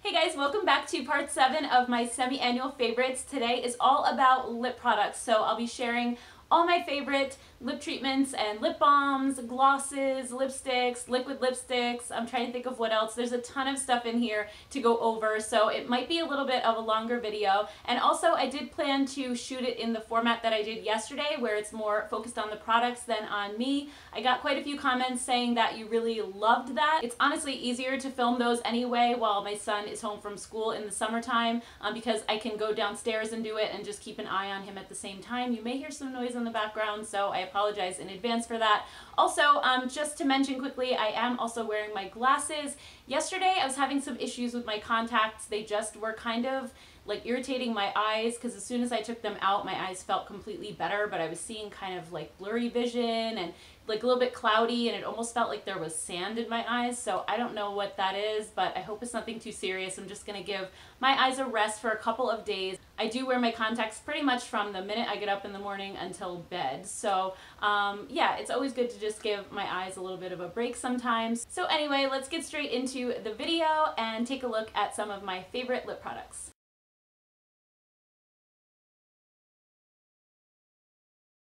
Hey guys, welcome back to part 7 of my semi-annual favorites. Today is all about lip products, so I'll be sharing all my favorite lip treatments and lip balms, glosses, lipsticks, liquid lipsticks. I'm trying to think of what else. There's a ton of stuff in here to go over, so it might be a little bit of a longer video. And also I did plan to shoot it in the format that I did yesterday, where it's more focused on the products than on me. I got quite a few comments saying that you really loved that. It's honestly easier to film those anyway while my son is home from school in the summertime, because I can go downstairs and do it and just keep an eye on him at the same time. You may hear some noise in the background, so I apologize in advance for that. Also, just to mention quickly, I am also wearing my glasses. Yesterday I was having some issues with my contacts. They just were kind of like irritating my eyes, because as soon as I took them out, my eyes felt completely better, but I was seeing kind of like blurry vision and like a little bit cloudy, and it almost felt like there was sand in my eyes. So I don't know what that is, but I hope it's nothing too serious. I'm just gonna give my eyes a rest for a couple of days. I do wear my contacts pretty much from the minute I get up in the morning until bed. So yeah, it's always good to just give my eyes a little bit of a break sometimes. So anyway, let's get straight into the video and take a look at some of my favorite lip products.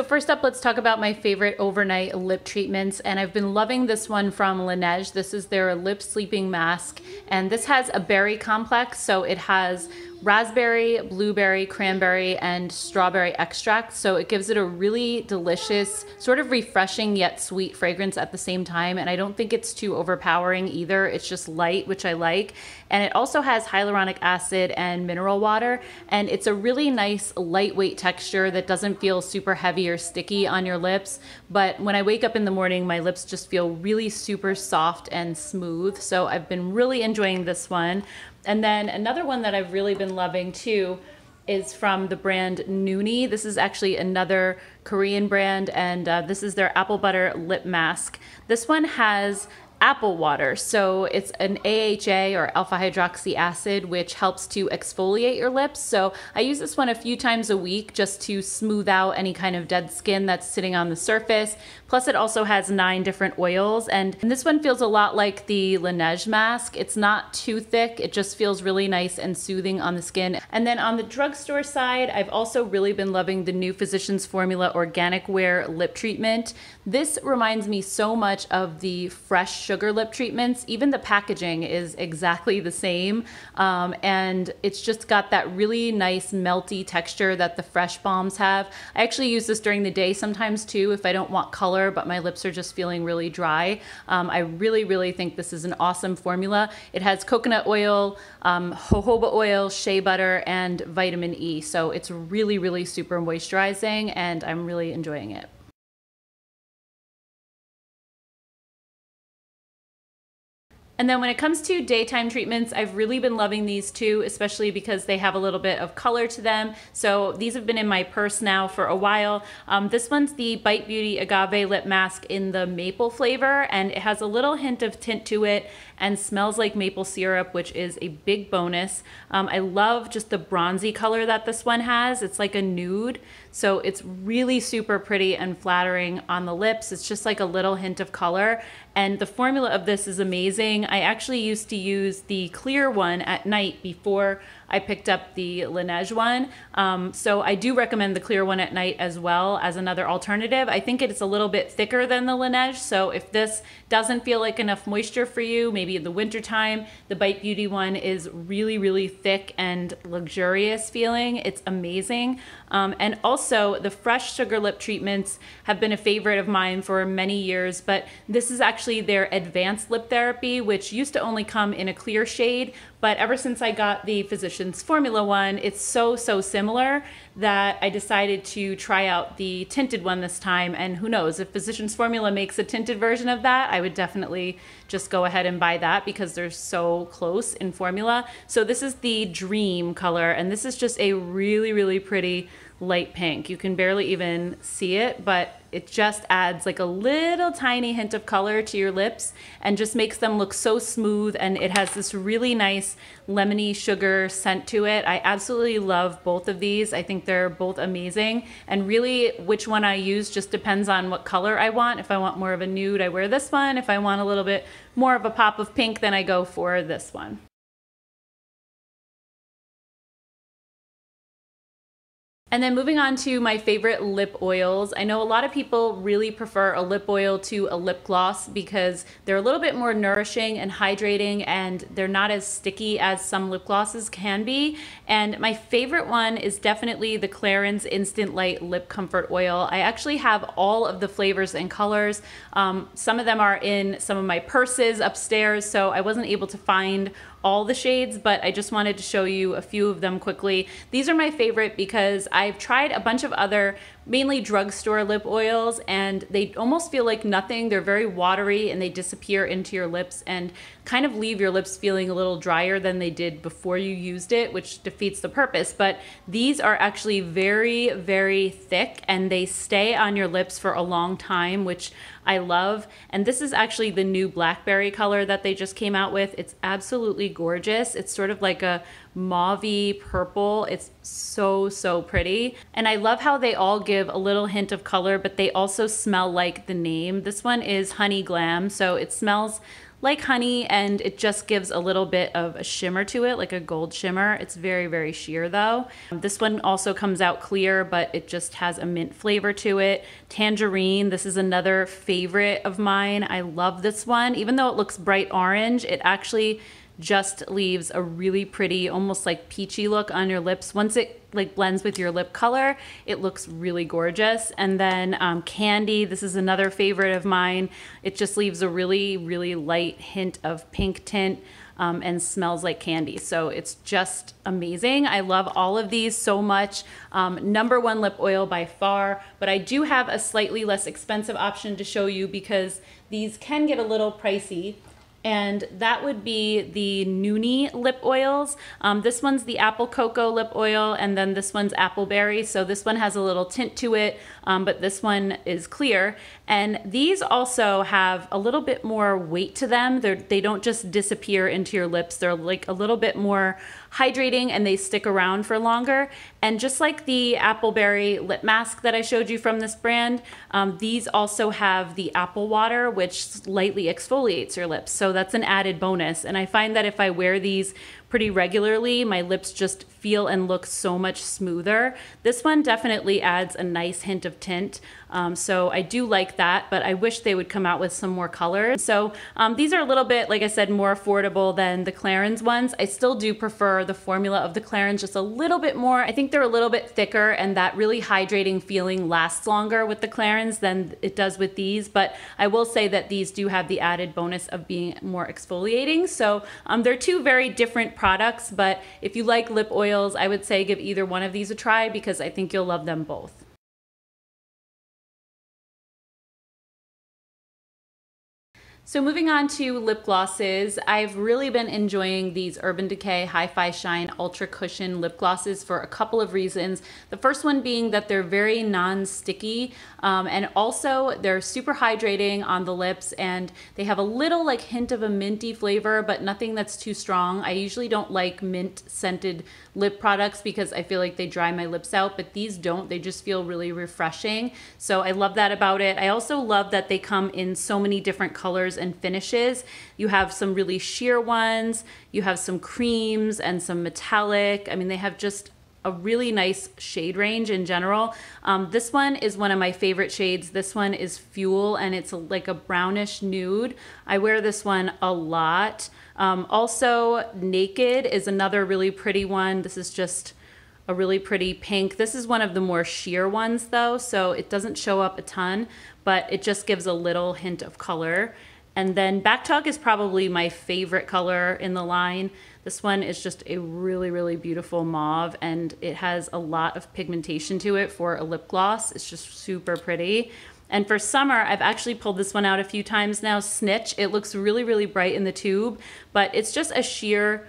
So first up, let's talk about my favorite overnight lip treatments, and I've been loving this one from Laneige. This is their lip sleeping mask, and this has a berry complex, so it has raspberry, blueberry, cranberry, and strawberry extract. So it gives it a really delicious, sort of refreshing yet sweet fragrance at the same time. And I don't think it's too overpowering either. It's just light, which I like. And it also has hyaluronic acid and mineral water. And it's a really nice lightweight texture that doesn't feel super heavy or sticky on your lips. But when I wake up in the morning, my lips just feel really super soft and smooth. So I've been really enjoying this one. And then another one that I've really been loving too is from the brand Nooni. This is actually another Korean brand, and this is their Applebutter lip mask. This one has apple water, so it's an AHA or alpha hydroxy acid, which helps to exfoliate your lips. So I use this one a few times a week just to smooth out any kind of dead skin that's sitting on the surface. Plus it also has 9 different oils, and this one feels a lot like the Laneige mask. It's not too thick, it just feels really nice and soothing on the skin. And then on the drugstore side, I've also really been loving the new Physicians Formula Organic Wear lip treatment. This reminds me so much of the fresh sugar lip treatments. Even the packaging is exactly the same, and it's just got that really nice melty texture that the fresh balms have. I actually use this during the day sometimes too if I don't want color but my lips are just feeling really dry. I really think this is an awesome formula. It has coconut oil, jojoba oil, shea butter, and vitamin E, so it's really super moisturizing, and I'm really enjoying it. And then when it comes to daytime treatments, I've really been loving these too, especially because they have a little bit of color to them. So these have been in my purse now for a while. This one's the Bite Beauty Agave Lip Mask in the maple flavor, and it has a little hint of tint to it and smells like maple syrup, which is a big bonus. I love just the bronzy color that this one has. It's like a nude, so it's really super pretty and flattering on the lips. It's just like a little hint of color, and the formula of this is amazing. I actually used to use the clear one at night before I picked up the Laneige one. So I do recommend the clear one at night as well as another alternative. I think it's a little bit thicker than the Laneige, so if this doesn't feel like enough moisture for you, maybe in the wintertime, the Bite Beauty one is really thick and luxurious feeling. It's amazing. And also the fresh sugar lip treatments have been a favorite of mine for many years, but this is actually their advanced lip therapy, which used to only come in a clear shade, but ever since I got the Physicians Formula one, it's so similar that I decided to try out the tinted one this time. And who knows, if Physicians Formula makes a tinted version of that, I would definitely just go ahead and buy that because they're so close in formula. So this is the Dream color, and this is just a really pretty light pink. You can barely even see it, but it just adds like a little tiny hint of color to your lips and just makes them look so smooth, and it has this really nice lemony sugar scent to it. I absolutely love both of these. I think they're both amazing, and really which one I use just depends on what color I want. If I want more of a nude, I wear this one. If I want a little bit more of a pop of pink, then I go for this one. And then moving on to my favorite lip oils. I know a lot of people really prefer a lip oil to a lip gloss because they're a little bit more nourishing and hydrating, and they're not as sticky as some lip glosses can be. And my favorite one is definitely the Clarins Instant Light Lip Comfort Oil. I actually have all of the flavors and colors. Some of them are in some of my purses upstairs, so I wasn't able to find all the shades, but I just wanted to show you a few of them quickly. These are my favorite because I've tried a bunch of other mainly drugstore lip oils and they almost feel like nothing. They're very watery and they disappear into your lips and kind of leave your lips feeling a little drier than they did before you used it, which defeats the purpose. But these are actually very, very thick and they stay on your lips for a long time, which I love. And this is actually the new blackberry color that they just came out with. It's absolutely gorgeous. It's sort of like a mauvey purple. It's so, so pretty. And I love how they all give a little hint of color, but they also smell like the name. This one is Honey Glam, so it smells like honey and it just gives a little bit of a shimmer to it, like a gold shimmer. It's very, very sheer though. This one also comes out clear, but it just has a mint flavor to it. Tangerine, this is another favorite of mine. I love this one. Even though it looks bright orange, it actually just leaves a really pretty, almost like peachy look on your lips. Once it like blends with your lip color, it looks really gorgeous. And then Candy, this is another favorite of mine. It just leaves a really, really light hint of pink tint and smells like candy. So it's just amazing. I love all of these so much. #1 lip oil by far, but I do have a slightly less expensive option to show you because these can get a little pricey. And that would be the Nooni lip oils. This one's the apple cocoa lip oil, and then this one's appleberry. So this one has a little tint to it, but this one is clear. And these also have a little bit more weight to them. They don't just disappear into your lips. They're like a little bit more hydrating and they stick around for longer. And just like the appleberry lip mask that I showed you from this brand, these also have the apple water, which slightly exfoliates your lips. So that's an added bonus. And I find that if I wear these pretty regularly, my lips just feel and look so much smoother. This one definitely adds a nice hint of tint. So I do like that, but I wish they would come out with some more colors. So these are a little bit, like I said, more affordable than the Clarins ones. I still do prefer the formula of the Clarins just a little bit more. I think they're a little bit thicker and that really hydrating feeling lasts longer with the Clarins than it does with these. But I will say that these do have the added bonus of being more exfoliating. So they're two very different products, but if you like lip oils, I would say give either one of these a try because I think you'll love them both. So moving on to lip glosses, I've really been enjoying these Urban Decay Hi-Fi Shine Ultra Cushion lip glosses for a couple of reasons. The first one being that they're very non-sticky and also they're super hydrating on the lips and they have a little like hint of a minty flavor, but nothing that's too strong. I usually don't like mint scented lip products because I feel like they dry my lips out, but these don't. They just feel really refreshing. So I love that about it. I also love that they come in so many different colors and finishes. You have some really sheer ones, you have some creams and some metallic. I mean, they have just a really nice shade range in general. This one is one of my favorite shades. This one is Fuel and it's like a brownish nude. I wear this one a lot. Also Naked is another really pretty one. This is just a really pretty pink. This is one of the more sheer ones though, so it doesn't show up a ton, but it just gives a little hint of color. And then Back Talk is probably my favorite color in the line. This one is just a really, really beautiful mauve and it has a lot of pigmentation to it for a lip gloss. It's just super pretty. And for summer, I've actually pulled this one out a few times now, Snitch. It looks really, really bright in the tube, but it's just a sheer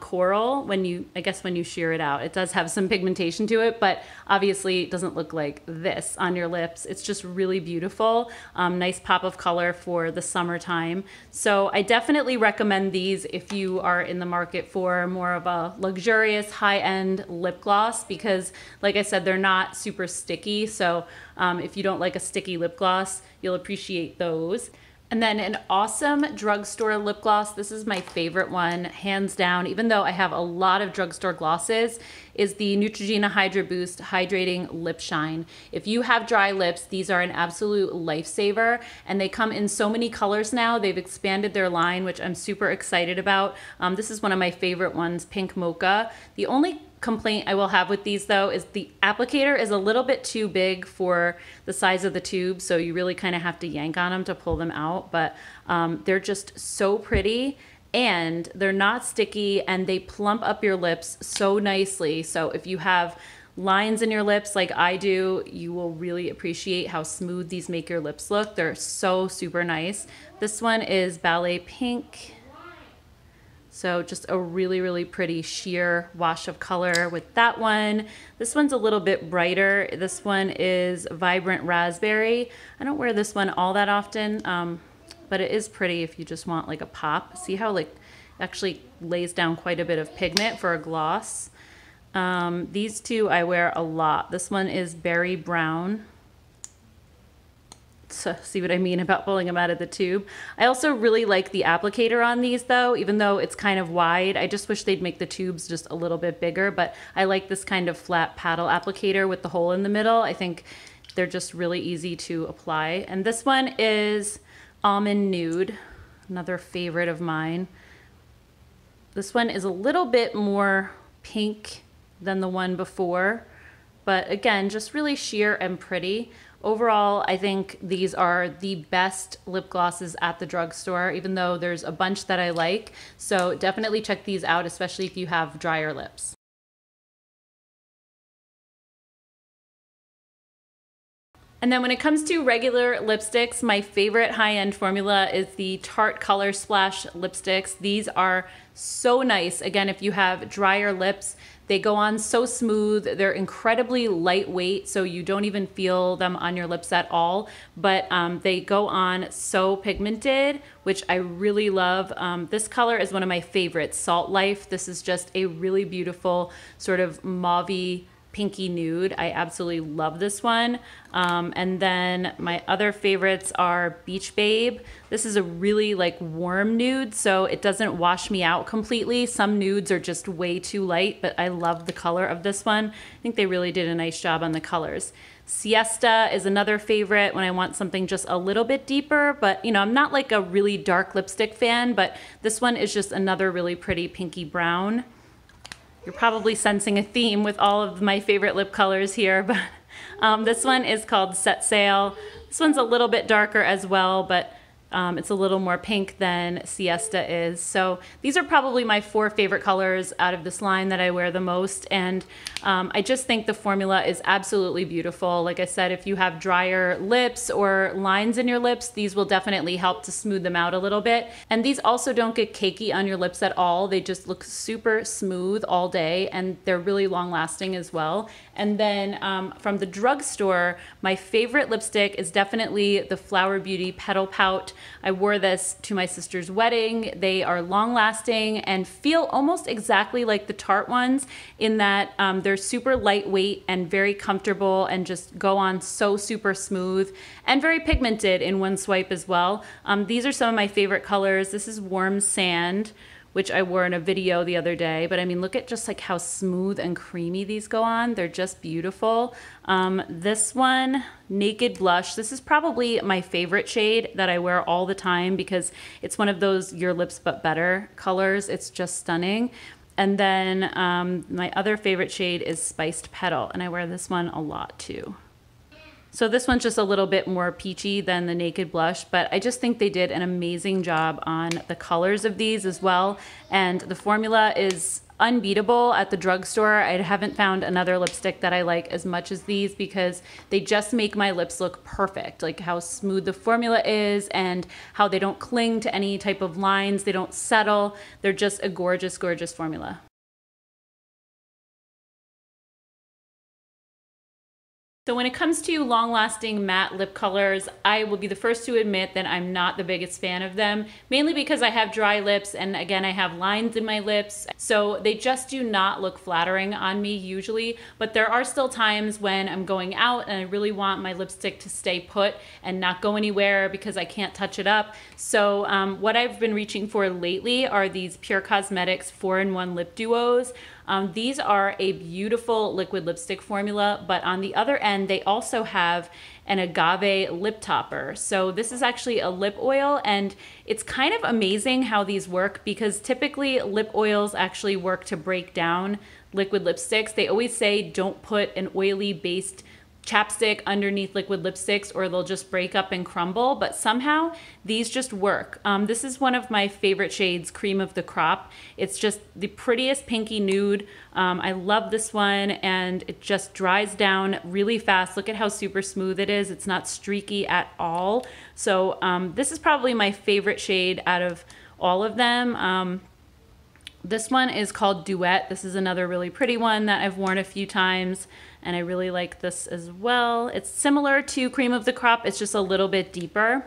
coral when you, I guess when you shear it out. It does have some pigmentation to it, but obviously it doesn't look like this on your lips. It's just really beautiful. Nice pop of color for the summertime. So I definitely recommend these if you are in the market for more of a luxurious high-end lip gloss because like I said, they're not super sticky. So if you don't like a sticky lip gloss, you'll appreciate those. And then an awesome drugstore lip gloss. This is my favorite one, hands down. Even though I have a lot of drugstore glosses, is the Neutrogena Hydra Boost Hydrating Lip Shine. If you have dry lips, these are an absolute lifesaver, and they come in so many colors now. They've expanded their line, which I'm super excited about. This is one of my favorite ones, Pink Mocha. The only complaint I will have with these though is the applicator is a little bit too big for the size of the tube, so you really kind of have to yank on them to pull them out, but they're just so pretty and they're not sticky and they plump up your lips so nicely. So if you have lines in your lips like I do, you will really appreciate how smooth these make your lips look. They're so super nice. This one is Ballet Pink. So just a really, really pretty sheer wash of color with that one. This one's a little bit brighter. This one is Vibrant Raspberry. I don't wear this one all that often, but it is pretty if you just want like a pop. See how like actually lays down quite a bit of pigment for a gloss. These two I wear a lot. This one is Berry Brown. So see what I mean about pulling them out of the tube. I also really like the applicator on these though, even though it's kind of wide. I just wish they'd make the tubes just a little bit bigger, but I like this kind of flat paddle applicator with the hole in the middle. I think they're just really easy to apply. And this one is Almond Nude, another favorite of mine. This one is a little bit more pink than the one before, but again, just really sheer and pretty. Overall, I think these are the best lip glosses at the drugstore, even though there's a bunch that I like. So definitely check these out, especially if you have drier lips. And then when it comes to regular lipsticks, my favorite high-end formula is the Tarte Color Splash lipsticks. These are so nice. Again, if you have drier lips, they go on so smooth. They're incredibly lightweight, so you don't even feel them on your lips at all. But they go on so pigmented, which I really love. This color is one of my favorites, Salt Life. This is just a really beautiful sort of mauvey, pinky nude. I absolutely love this one. And then my other favorites are Beach Babe. This is a really like warm nude, so it doesn't wash me out completely. Some nudes are just way too light, but I love the color of this one. I think they really did a nice job on the colors. Siesta is another favorite when I want something just a little bit deeper, but you know, I'm not like a really dark lipstick fan, but this one is just another really pretty pinky brown. You're probably sensing a theme with all of my favorite lip colors here, but this one is called Set Sail. This one's a little bit darker as well, but it's a little more pink than Siesta is. So these are probably my 4 favorite colors out of this line that I wear the most. And I just think the formula is absolutely beautiful. Like I said, if you have drier lips or lines in your lips, these will definitely help to smooth them out a little bit. And these also don't get cakey on your lips at all. They just look super smooth all day, and they're really long lasting as well. And then from the drugstore, my favorite lipstick is definitely the Flower Beauty Petal Pout. I wore this to my sister's wedding. They are long lasting and feel almost exactly like the Tarte ones in that they're super lightweight and very comfortable and just go on so super smooth and very pigmented in one swipe as well. These are some of my favorite colors. This is Warm Sand, which I wore in a video the other day, but I mean, look at just like how smooth and creamy these go on. They're just beautiful. This one, Naked Blush, this is probably my favorite shade that I wear all the time because it's one of those your lips but better colors. It's just stunning. And then my other favorite shade is Spiced Petal, and I wear this one a lot too. So this one's just a little bit more peachy than the Naked Blush, but I just think they did an amazing job on the colors of these as well. And the formula is unbeatable at the drugstore. I haven't found another lipstick that I like as much as these because they just make my lips look perfect. Like how smooth the formula is and how they don't cling to any type of lines. They don't settle. They're just a gorgeous, gorgeous formula. So when it comes to long-lasting matte lip colors, I will be the first to admit that I'm not the biggest fan of them, mainly because I have dry lips and again, I have lines in my lips. So they just do not look flattering on me usually, but there are still times when I'm going out and I really want my lipstick to stay put and not go anywhere because I can't touch it up. So what I've been reaching for lately are these Pure Cosmetics 4-in-1 lip duos. These are a beautiful liquid lipstick formula, but on the other end, they also have an agave lip topper. So this is actually a lip oil, and it's kind of amazing how these work because typically lip oils actually work to break down liquid lipsticks. They always say don't put an oily based chapstick underneath liquid lipsticks or they'll just break up and crumble, but somehow these just work. This is one of my favorite shades, Cream of the Crop. It's just the prettiest pinky nude. I love this one and it just dries down really fast. Look at how super smooth it is. It's not streaky at all. So this is probably my favorite shade out of all of them. This one is called Duet. This is another really pretty one that I've worn a few times and I really like this as well. It's similar to Cream of the Crop, it's just a little bit deeper.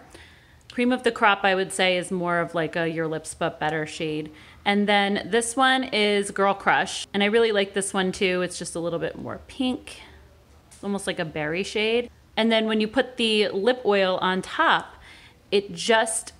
Cream of the Crop, I would say, is more of like a Your Lips But Better shade. And then this one is Girl Crush, and I really like this one too. It's just a little bit more pink, almost like a berry shade. And then when you put the lip oil on top, it just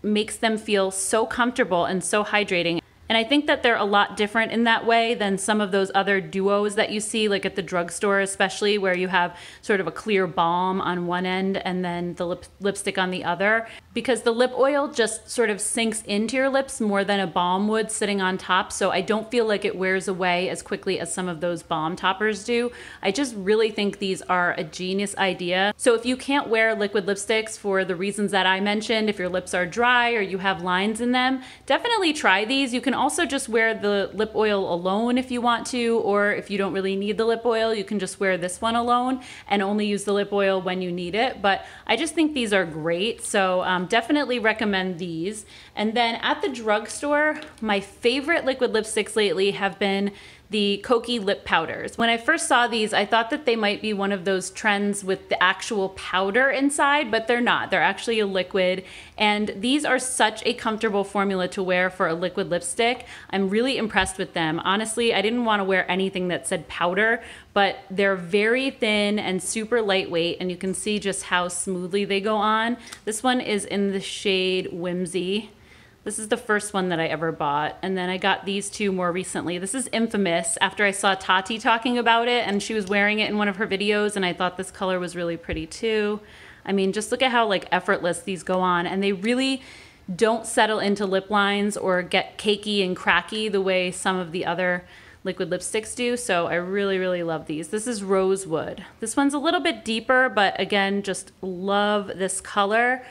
makes them feel so comfortable and so hydrating. And I think that they're a lot different in that way than some of those other duos that you see, like at the drugstore especially, where you have sort of a clear balm on one end and then the lipstick on the other. Because the lip oil just sort of sinks into your lips more than a balm would sitting on top. So I don't feel like it wears away as quickly as some of those balm toppers do. I just really think these are a genius idea. So if you can't wear liquid lipsticks for the reasons that I mentioned, if your lips are dry or you have lines in them, definitely try these. You can also just wear the lip oil alone if you want to, or if you don't really need the lip oil, you can just wear this one alone and only use the lip oil when you need it. But I just think these are great, so definitely recommend these. And then at the drugstore, my favorite liquid lipsticks lately have been the Kokie lip powders. When I first saw these, I thought that they might be one of those trends with the actual powder inside, but they're not. They're actually a liquid, and these are such a comfortable formula to wear for a liquid lipstick. I'm really impressed with them. Honestly, I didn't want to wear anything that said powder, but they're very thin and super lightweight, and you can see just how smoothly they go on. This one is in the shade Whimsy. This is the first one that I ever bought, and then I got these two more recently. This is Infamous, after I saw Tati talking about it, and she was wearing it in one of her videos, and I thought this color was really pretty too. I mean, just look at how like effortless these go on, and they really don't settle into lip lines or get cakey and cracky the way some of the other liquid lipsticks do, so I really, really love these. This is Rosewood. This one's a little bit deeper, but again, just love this color.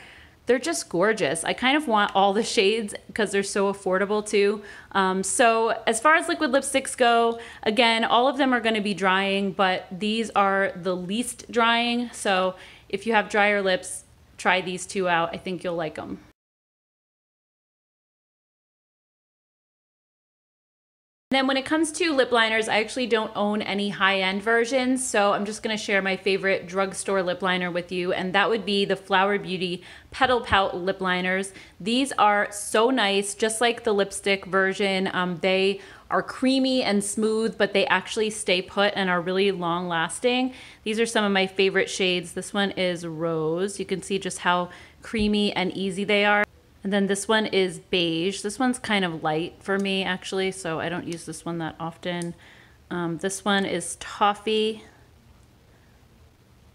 They're just gorgeous. I kind of want all the shades because they're so affordable too. So as far as liquid lipsticks go, again, all of them are going to be drying, but these are the least drying. So if you have drier lips, try these two out. I think you'll like them. Then when it comes to lip liners, I actually don't own any high-end versions, so I'm just gonna share my favorite drugstore lip liner with you, and that would be the Flower Beauty Petal Pout lip liners. These are so nice, just like the lipstick version. They are creamy and smooth, but they actually stay put and are really long lasting. These are some of my favorite shades. This one is Rose. You can see just how creamy and easy they are. And then this one is Beige. This one's kind of light for me actually, so I don't use this one that often. This one is Toffee.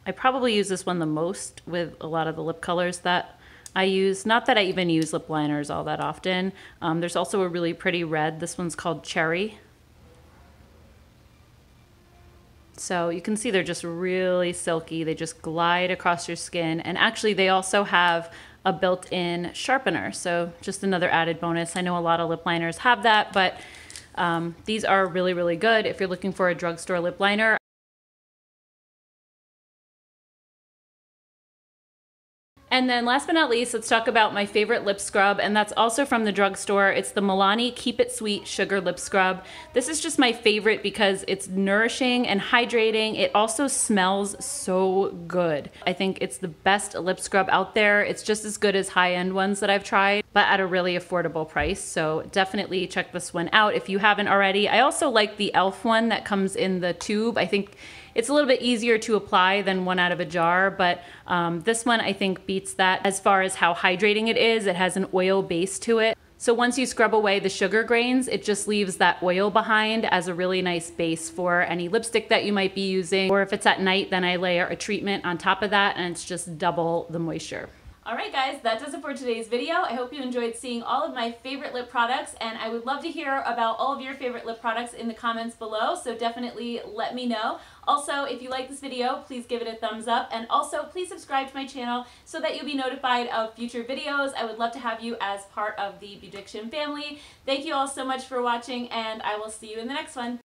I probably use this one the most with a lot of the lip colors that I use. Not that I even use lip liners all that often. There's also a really pretty red. This one's called Cherry. So you can see they're just really silky. They just glide across your skin. And actually they also have a built-in sharpener. So just another added bonus. I know a lot of lip liners have that, but these are really, really good if you're looking for a drugstore lip liner. And then last but not least, let's talk about my favorite lip scrub, and that's also from the drugstore. It's the Milani Keep It Sweet Sugar Lip Scrub. This is just my favorite because it's nourishing and hydrating. It also smells so good. I think it's the best lip scrub out there. It's just as good as high-end ones that I've tried, but at a really affordable price. So definitely check this one out if you haven't already. I also like the e.l.f. one that comes in the tube. I think it's a little bit easier to apply than one out of a jar, but this one I think beats that as far as how hydrating it is. It has an oil base to it. So once you scrub away the sugar grains, it just leaves that oil behind as a really nice base for any lipstick that you might be using. Or if it's at night, then I layer a treatment on top of that and it's just double the moisture. Alright guys, that does it for today's video. I hope you enjoyed seeing all of my favorite lip products, and I would love to hear about all of your favorite lip products in the comments below, so definitely let me know. Also, if you like this video, please give it a thumbs up, and also please subscribe to my channel so that you'll be notified of future videos. I would love to have you as part of the Beaudiction family. Thank you all so much for watching, and I will see you in the next one.